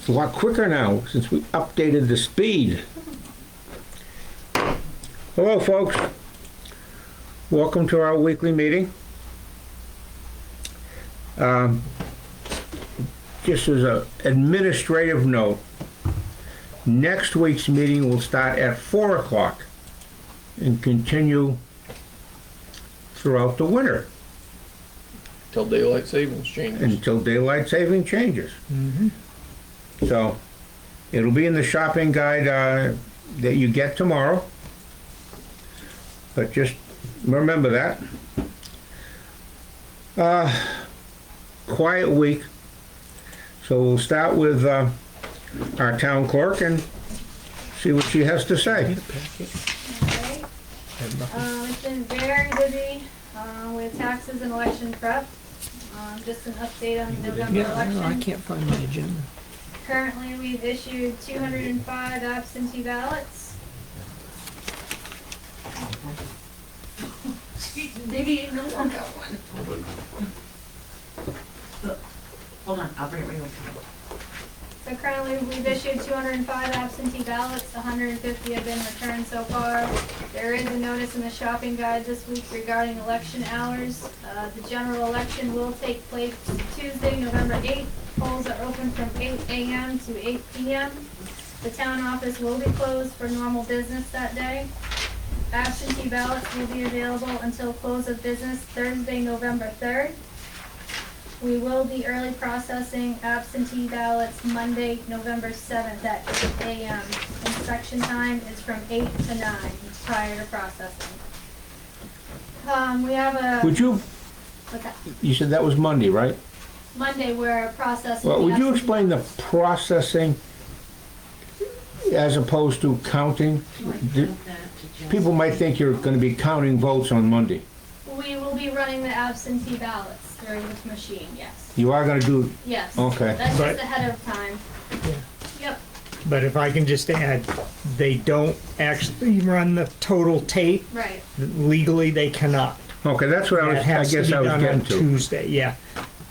It's a lot quicker now since we updated the speed. Hello, folks. Welcome to our weekly meeting. Just as an administrative note, next week's meeting will start at 4 o'clock and continue throughout the winter Till daylight savings changes. until daylight saving changes. So it'll be in the shopping guide that you get tomorrow. But just remember that. Quiet week. So we'll start with our town clerk and see what she has to say. Okay. It's been very busy with taxes and election prep. Just an update on the November election. I can't find my agenda. Currently, we've issued 205 absentee ballots. Maybe no one got one. Hold on, I'll bring it right over. So currently, we've issued 205 absentee ballots. 150 have been returned so far. There is a notice in the shopping guide this week regarding election hours. The general election will take place Tuesday, November 8th. Polls are open from 8 a.m. to 8 p.m. The town office will be closed for normal business that day. Absentee ballots will be available until close of business Thursday, November 3rd. We will be early processing absentee ballots Monday, November 7th at 8 a.m. Inspection time is from 8 to 9 prior to processing. We have a... Would you, What's that? you said that was Monday, right? Monday, we're processing... Well, the would you absentee explain the ballots. processing as opposed to counting? People might think you're going to be counting votes on Monday. We will be running the absentee ballots through this machine, yes. You are going to do, Yes. Okay. That's But- just ahead of time. Yep. But if I can just add, they don't actually run the total tape. Right. Legally, they cannot. okay, that's what That I has to guess be I was done getting on to. Tuesday, yeah.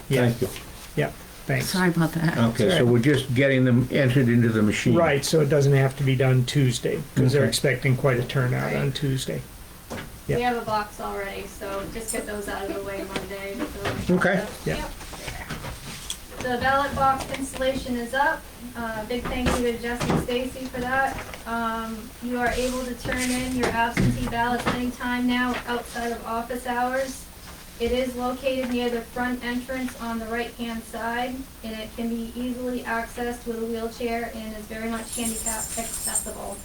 Yeah, Thank you. yeah, thanks. Sorry about that. Okay, so right. we're just getting them entered into the machine. Right, so it doesn't have to be done Tuesday, because they're Okay. expecting quite a turnout Right. on Tuesday. We Yeah. have a box already, so just get those out of the way Monday. Okay. Yeah. Yep. The ballot box installation is up. Big thank you to Jesse and Stacy for that. You are able to turn in your absentee ballots anytime now outside of office hours. It is located near the front entrance on the right-hand side, and it can be easily accessed with a wheelchair and is very much handicap accessible.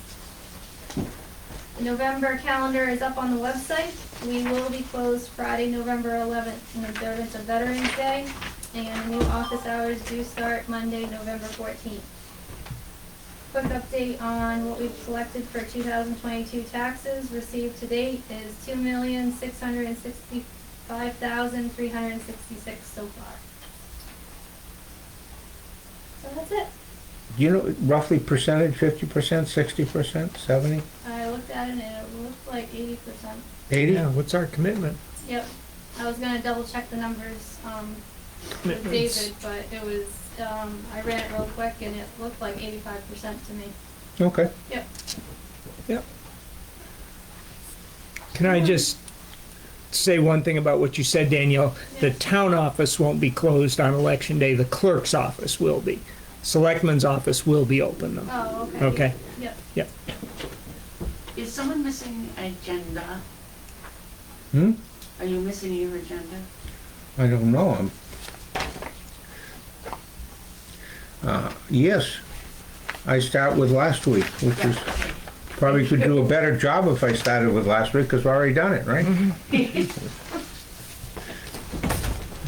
The November calendar is up on the website. We will be closed Friday, November 11th in observance of Veterans Day, and the new office hours do start Monday, November 14th. Quick update on what we've selected for 2022 taxes received to date is $2,665,366 so far. So that's it. Do you know roughly percentage, 50%, 60%, 70%, I looked at it and it looked like 80%. 80%? Yeah, what's our commitment? Yep. I was gonna double check the numbers, with Commitments. David, but it was, I ran it real quick and it looked like 85% to me. Okay. Yep. Yep. Can I just say one thing about what you said, Danielle? The town office won't be closed on election day, the clerk's office will be. Selectman's office will be open though. Oh, okay. Okay. Yep. Is someone missing an agenda? Hmm? Are you missing your agenda? I don't know. Yes, I start with last week, which is, probably could do a better job if I started with last week, because we've already done it, right?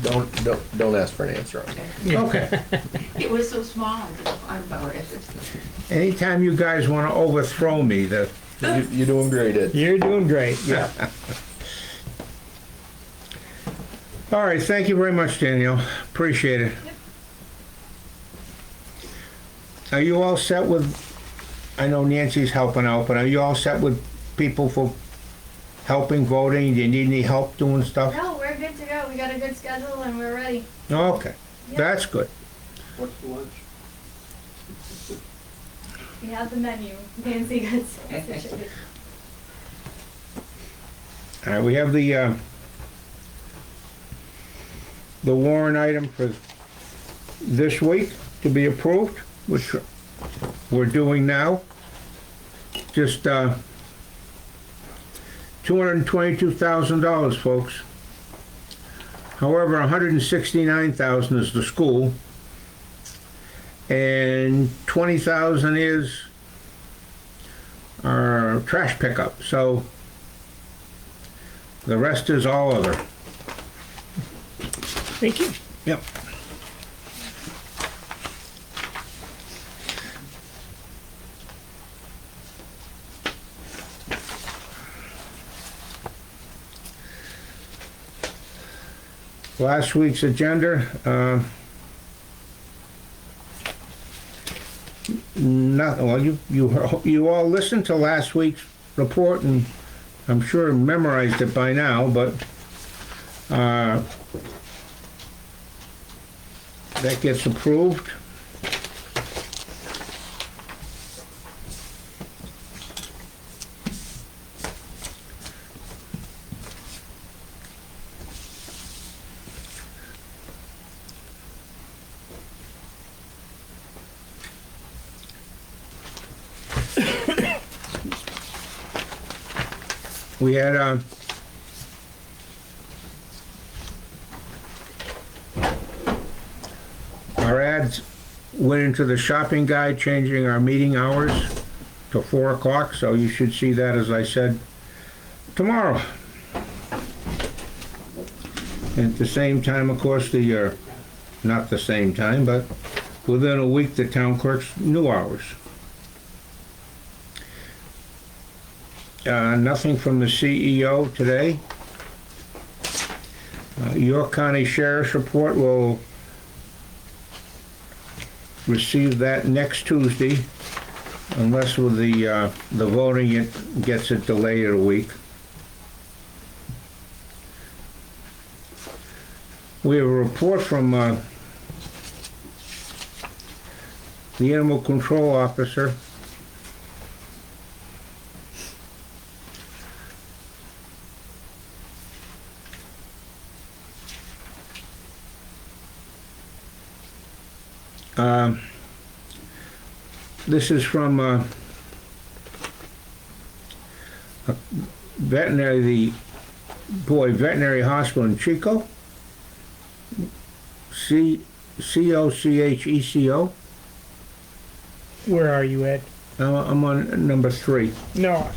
Don't ask for an answer on that. Okay. It was so small, I'm about it. Anytime you guys want to overthrow me, You're doing great, Ed. You're doing great, yeah. all right, thank you very much, Danielle. Appreciate it. Are you all set with, I know Nancy's helping out, but are you all set with people for helping voting? Do you need any help doing stuff? No, we're good to go. We got a good schedule and we're ready. Okay, Yep. that's good. What's the lunch? We have the menu, Nancy got situated. All right, we have the warrant item for this week to be approved, which we're doing now. Just $222,000, folks. However, $169,000 is the school, and $20,000 is our trash pickup. So the rest is all other. Thank you. Yep. Last week's agenda, nothing. Well, you all listened to last week's report, and I'm sure memorized it by now, but that gets approved. We had our ads went into the shopping guide, changing our meeting hours to 4 o'clock, so you should see that, as I said, tomorrow. And at the same time, of course, not the same time, but within a week, the town clerk's new hours. Nothing from the CEO today. York County Sheriff's report will receive that next Tuesday, unless with the voting it gets it delayed a week. We have a report from the Animal Control Officer. This is from veterinary hospital in Chico. COCHECO. Where are you, Ed? I'm on number 3. No.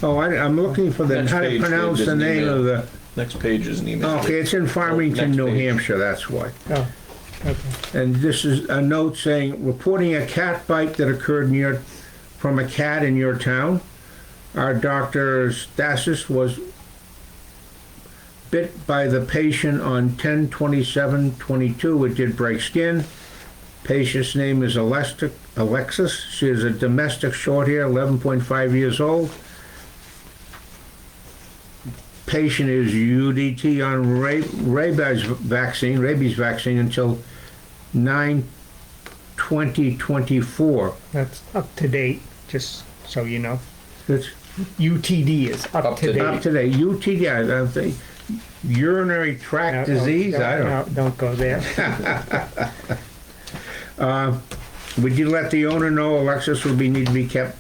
Oh, I'm looking for Next how to page, pronounce there's the an name email. of the. Next page is an email. Okay, it's in Farmington, Next New page. Hampshire. That's why. Oh, okay. And this is a note saying, reporting a cat bite that occurred from a cat in your town. Our Dr. Stasis was bit by the patient on 10/27/22. It did break skin. Patient's name is Alexis. She is a domestic short hair, 11.5 years old. Patient is UDT on rabies vaccine until 9/20/24. That's up to date, just so you know. It's UTD is up to date. up to date. UTD, I think, urinary tract disease. I don't know. Don't go there. Would you let the owner know Alexis would need to be kept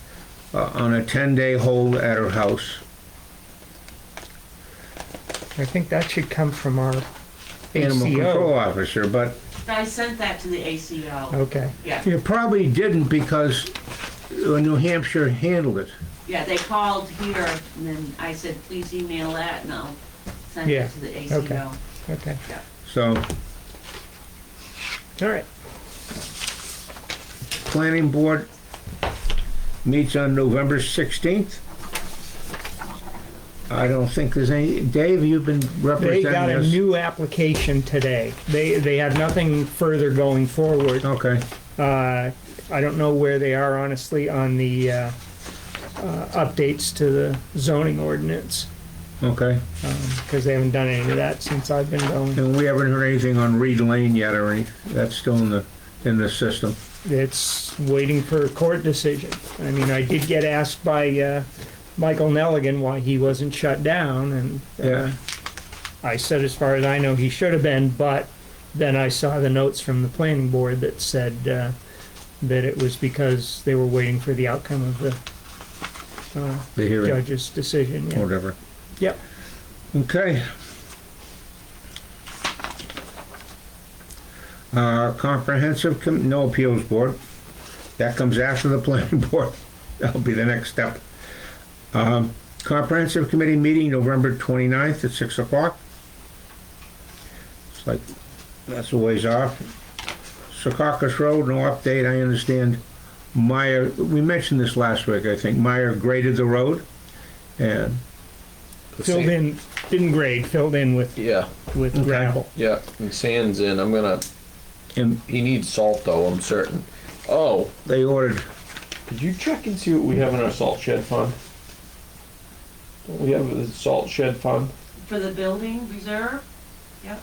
on a 10-day hold at her house? I think that should come from our Animal ACO. control officer, but I sent that to the ACO. Okay. Yeah, you probably didn't because New Hampshire handled it. yeah, they called here, and then I said, please email that, and I'll send Yeah, it to the ACO. okay. Okay. So, All right. planning board meets on November 16th. I don't think there's any. Dave, you've been They representing got a this. new application today. They had nothing further going forward. Okay. I don't know where they are honestly on the updates to the zoning ordinance, Okay. because they haven't done any of that since I've been going. And we haven't heard anything on Reed Lane yet or anything. That's still in the in the system. It's waiting for a court decision. I mean, I did get asked by Michael Nelligan why he wasn't shut down, and Yeah. I said, as far as I know, he should have been, but then I saw the notes from the planning board that said that it was because they were waiting for the outcome of the The hearing, judge's decision. Yeah. whatever. Yep. Okay. Comprehensive, no appeals board. That comes after the planning board. That'll be the next step. Comprehensive committee meeting November 29th at 6 o'clock. It's like, that's a ways off. Secaucus Road, no update, I understand. Meyer, we mentioned this last week, I think. Meyer graded the road and Filled in, didn't grade, filled in with Yeah, Okay. gravel. yeah, and sand's in, and he needs salt though, I'm certain. Oh, they ordered, did you check and see what we have in our salt shed fund? Don't we have a salt shed fund? For the building reserve? Yep.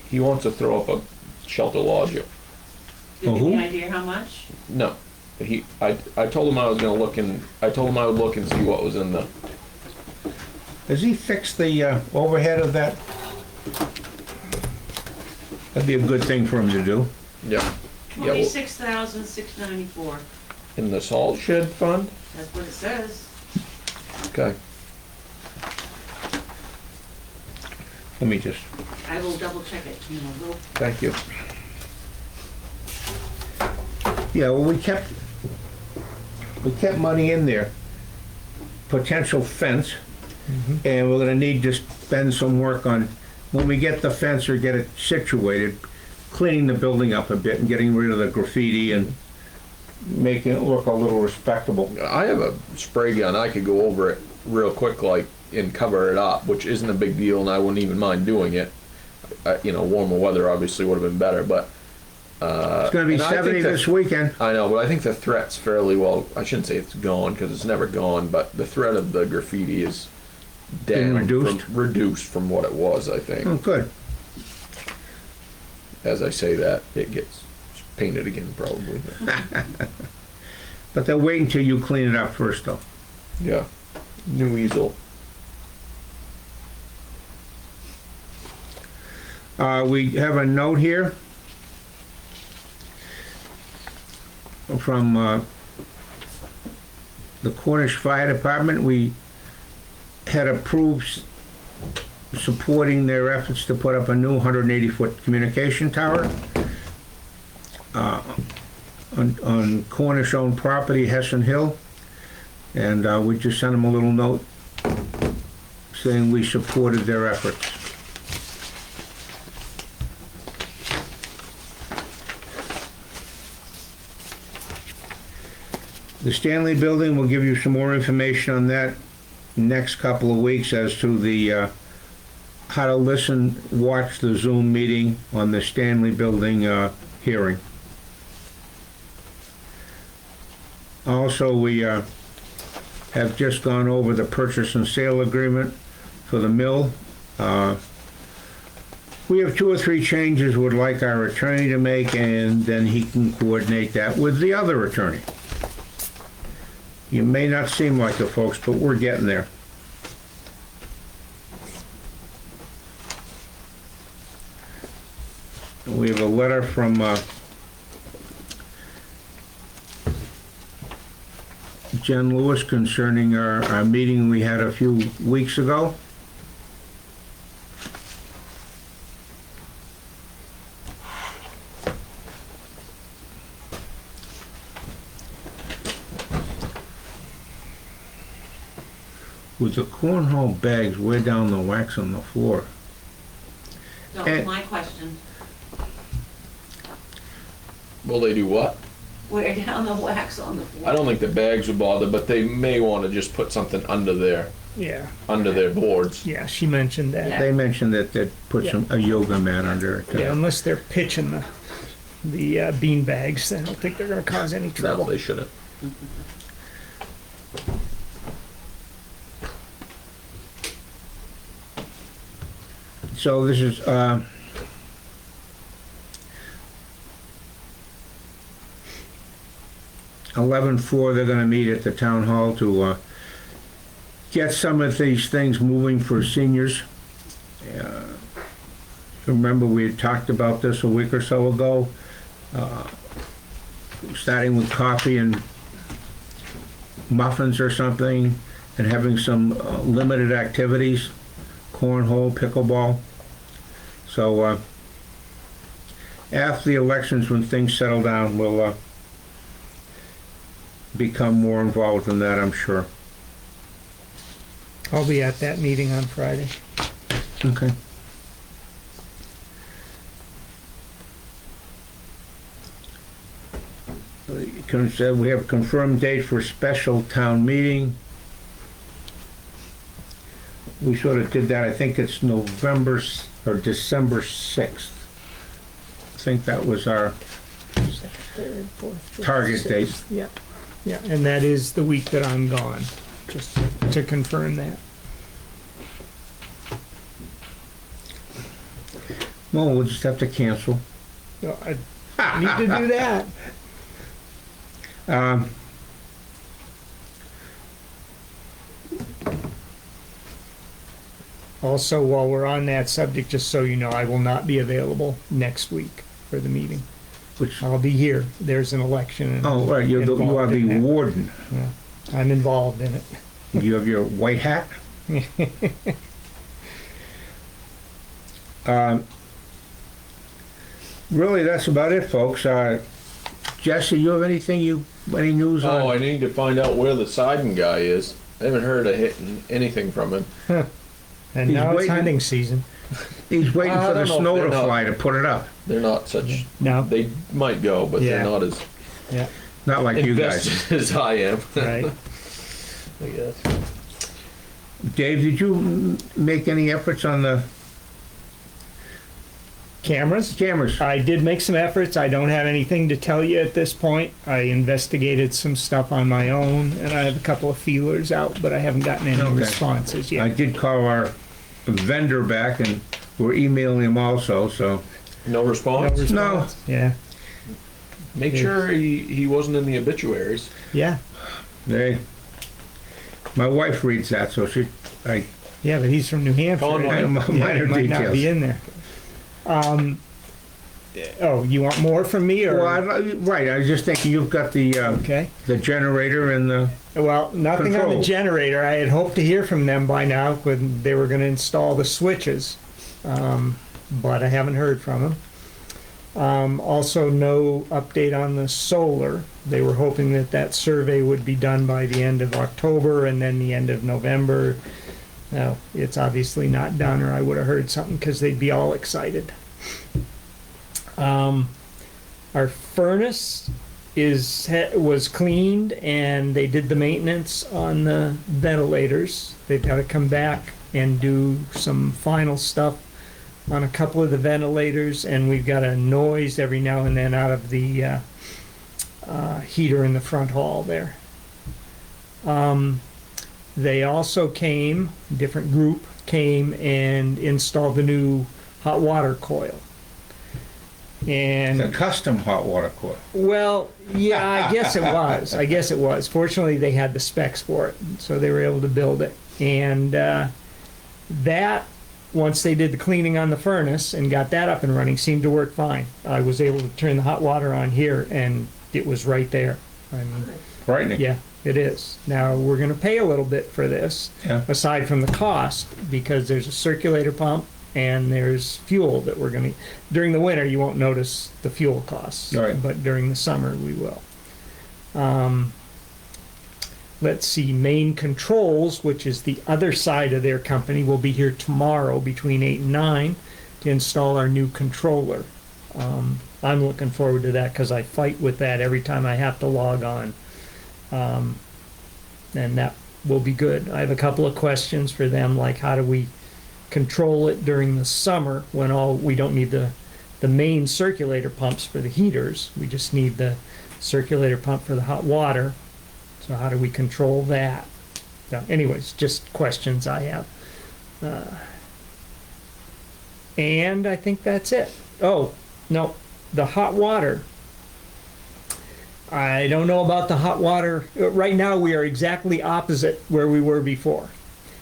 He wants to throw up a shelter lodge. Did Oh, you who? get any idea how much? No, I told him I was gonna look and, I told him I would look and see what was in the, has he fixed the overhead of that? That'd be a good thing for him to do. yeah. Yeah, well, 26,694. in the salt shed fund? That's what it says. Okay. Let me just, I will double check it, you know, we'll, Thank you. yeah, well, we kept money in there. Potential fence, and we're gonna need to spend some work on, when we get the fence or get it situated, cleaning the building up a bit and getting rid of the graffiti and making it look a little respectable. I have a spray gun, I could go over it real quick like, and cover it up, which isn't a big deal and I wouldn't even mind doing it. You know, warmer weather obviously would have been better, but, It's gonna be and I think 70 that- this weekend. I know, but I think the threat's fairly well, I shouldn't say it's gone, because it's never gone, but the threat of the graffiti is Been down. reduced? Reduced from what it was, I think. Oh, good. As I say that, it gets painted again probably. But they'll wait until you clean it up first, though. Yeah. New easel. We have a note here from the Cornish Fire Department. We had approved supporting their efforts to put up a new 180-foot communication tower on Cornish-owned property, Hessen Hill. And we just sent them a little note saying we supported their efforts. The Stanley Building, we'll give you some more information on that next couple of weeks as to the how to listen, watch the Zoom meeting on the Stanley Building hearing. Also, we have just gone over the purchase and sale agreement for the mill. We have 2 or 3 changes we'd like our attorney to make, and then he can coordinate that with the other attorney. You may not seem like it, folks, but we're getting there. We have a letter from Jen Lewis concerning our meeting we had a few weeks ago. With the cornhole bags way down the wax on the floor. that And- was my question. Will they do what? Wear down the wax on the floor. I don't think the bags would bother, but they may want to just put something under their Yeah, boards. yeah, she mentioned that. Yeah. They mentioned that they'd put a yoga mat under it. Yeah, unless they're pitching the bean bags, I don't think they're gonna cause any No, trouble. they shouldn't. So this is, 11/4, they're gonna meet at the town hall to get some of these things moving for seniors. Remember, we had talked about this a week or so ago, starting with coffee and muffins or something, and having some limited activities, cornhole, pickleball. So after the elections, when things settle down, we'll become more involved in that, I'm sure. I'll be at that meeting on Friday. Okay. We have a confirmed date for special town meeting. We sort of did that, I think it's or December 6th. I think that was our Third, fourth, fifth, target sixth. date. Yeah, yeah, and that is the week that I'm gone, just to confirm that. Well, we'll just have to cancel. No, I need to do that. Also, while we're on that subject, just so you know, I will not be available next week for the meeting. Which, I'll be here. There's an election. And oh, right, you are involved the in that. warden. Yeah, I'm involved in it. You have your white hat? Really, that's about it, folks. Jesse, you have any news on? Oh, I need to find out where the siding guy is. I haven't heard of hitting anything from him. And He's now it's waiting. hunting season. He's waiting I for the don't know if snow they're to not- fly to put it up. They're not such. No, They might go, but Yeah. they're not as yeah, Not like you guys. invested as I am. right. I guess. Dave, did you make any efforts on the Cameras? cameras? I did make some efforts. I don't have anything to tell you at this point. I investigated some stuff on my own, and I have a couple of feelers out, but I haven't gotten any Okay. responses I yet. did call our vendor back, and we're emailing him also, so. No No response. response. Yeah, Make sure he wasn't in the obituaries. yeah, My wife reads that, so yeah, but he's from New Hampshire. Call him Yeah, minor it might not details. be in there. Oh, you want more from me, or? Right, I was just thinking you've got the Okay. generator and the, Well, nothing on the Controls. generator. I had hoped to hear from them by now when they were going to install the switches, but I haven't heard from them. Also, no update on the solar. They were hoping that that survey would be done by the end of October and then the end of November. No, it's obviously not done, or I would have heard something because they'd be all excited. Our furnace was cleaned, and they did the maintenance on the ventilators. They've got to come back and do some final stuff on a couple of the ventilators, and we've got a noise every now and then out of the heater in the front hall there. They also came, different group came and installed the new hot water coil. And the custom hot water coil. well, yeah, I guess it was. I guess it was. Fortunately, they had the specs for it, so they were able to build it. And that, once they did the cleaning on the furnace and got that up and running, seemed to work fine. I was able to turn the hot water on here, and it was right there. I mean, Frightening. yeah, it is. Now, we're going to pay a little bit for this, Yeah. aside from the cost, because there's a circulator pump and there's fuel that we're going to... During the winter, you won't notice the fuel costs, Right. but during the summer, we will. Let's see, Main Controls, which is the other side of their company, will be here tomorrow between 8 and 9 to install our new controller. I'm looking forward to that because I fight with that every time I have to log on. And that will be good. I have a couple of questions for them, like how do we control it during the summer when we don't need the main circulator pumps for the heaters. We just need the circulator pump for the hot water. So how do we control that? So anyways, just questions I have. And I think that's it. Oh, no, the hot water. I don't know about the hot water. Right now, we are exactly opposite where we were before.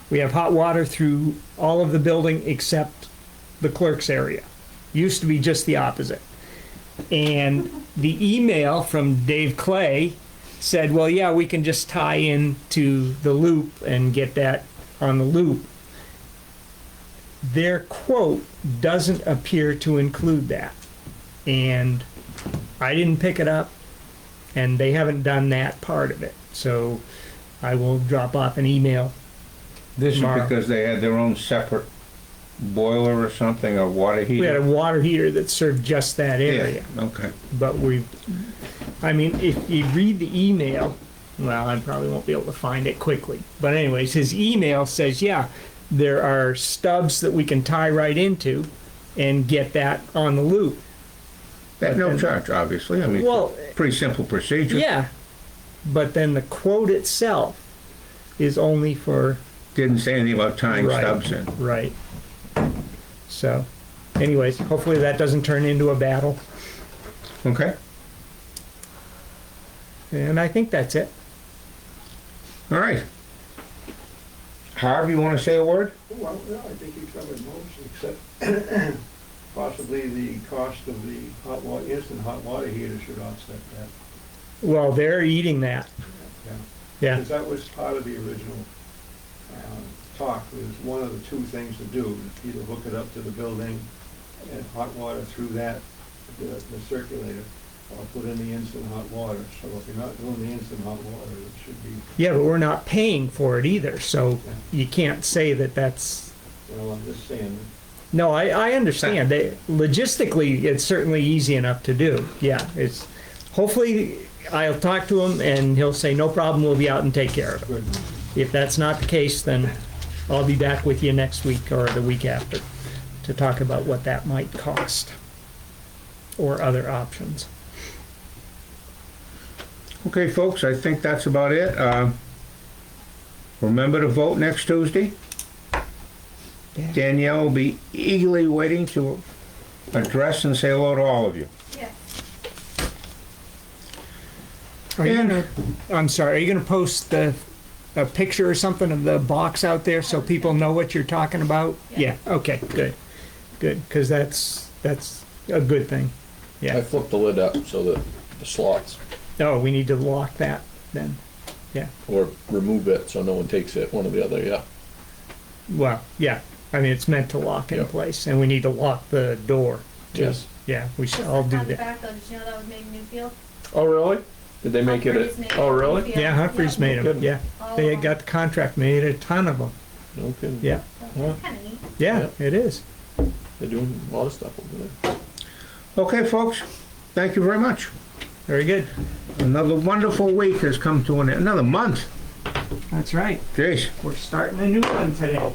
We have hot water through all of the building except the clerk's area. Used to be just the opposite. And the email from Dave Clay said, well, yeah, we can just tie into the loop and get that on the loop. Their quote doesn't appear to include that. And I didn't pick it up, and they haven't done that part of it. So I will drop off an email. This is Tomorrow. because they had their own separate boiler or something, or water We had a heater? water heater that served just that area. Yeah, okay. But I mean, if you read the email, well, I probably won't be able to find it quickly. But anyways, his email says, yeah, there are stubs that we can tie right into and get that on the loop. At no charge, obviously. I mean, Well, pretty simple procedure. yeah, but then the quote itself is only for Didn't say anything about tying Right. stubs in. right. So, anyways, hopefully that doesn't turn into a battle. Okay? And I think that's it. All right. Harv, you want to say a word? Well, no, I think you covered most, except possibly the cost of the hot water, instant hot water heater should offset that. Well, they're eating that. Yeah. Yeah. Because that was part of the original talk, was one of the two things to do, either hook it up to the building and hot water through that, the circulator, or put in the instant hot water. So if you're not doing the instant hot water, it should be, Yeah, but we're not paying for it either, so you can't say that that's. well, I'm just saying, No, I understand. Logistically, it's certainly easy enough to do. Yeah, it's, hopefully, I'll talk to him and he'll say, no problem, we'll be out and take care of it. good. If that's not the case, then I'll be back with you next week or the week after to talk about what that might cost or other options. Okay, folks, I think that's about it. Remember to vote next Tuesday. Yeah. Danielle will be eagerly waiting to address and say hello to all of you. Yes. Are you gonna, I'm sorry, are you gonna post a picture or something of the box out there so people know what you're talking about? Yeah. Yeah, okay, good, good, because that's a good thing. I Yeah. flipped the lid up so that the slots, Oh, we need to lock that then. or remove it so no one takes it, one or the other, yeah. Well, yeah, I mean, it's meant to lock in Yeah. place, and we need to lock the door. too. Yes. Yeah, we should all do On the that. back though, did you know that was made in Newfield? Oh, really? Did they make Humphreys it, made oh, in really? Newfield. Yeah, Humphreys made them, Good. yeah. All They of had got the contract, made a ton of them. No kidding. Yeah, Yeah. Kinda neat. yeah, it is. They're doing a lot of stuff over there. Okay, folks, thank you very much. Very good. Another wonderful week has come to an end. Another month. That's right. Jeez. We're starting a new one today.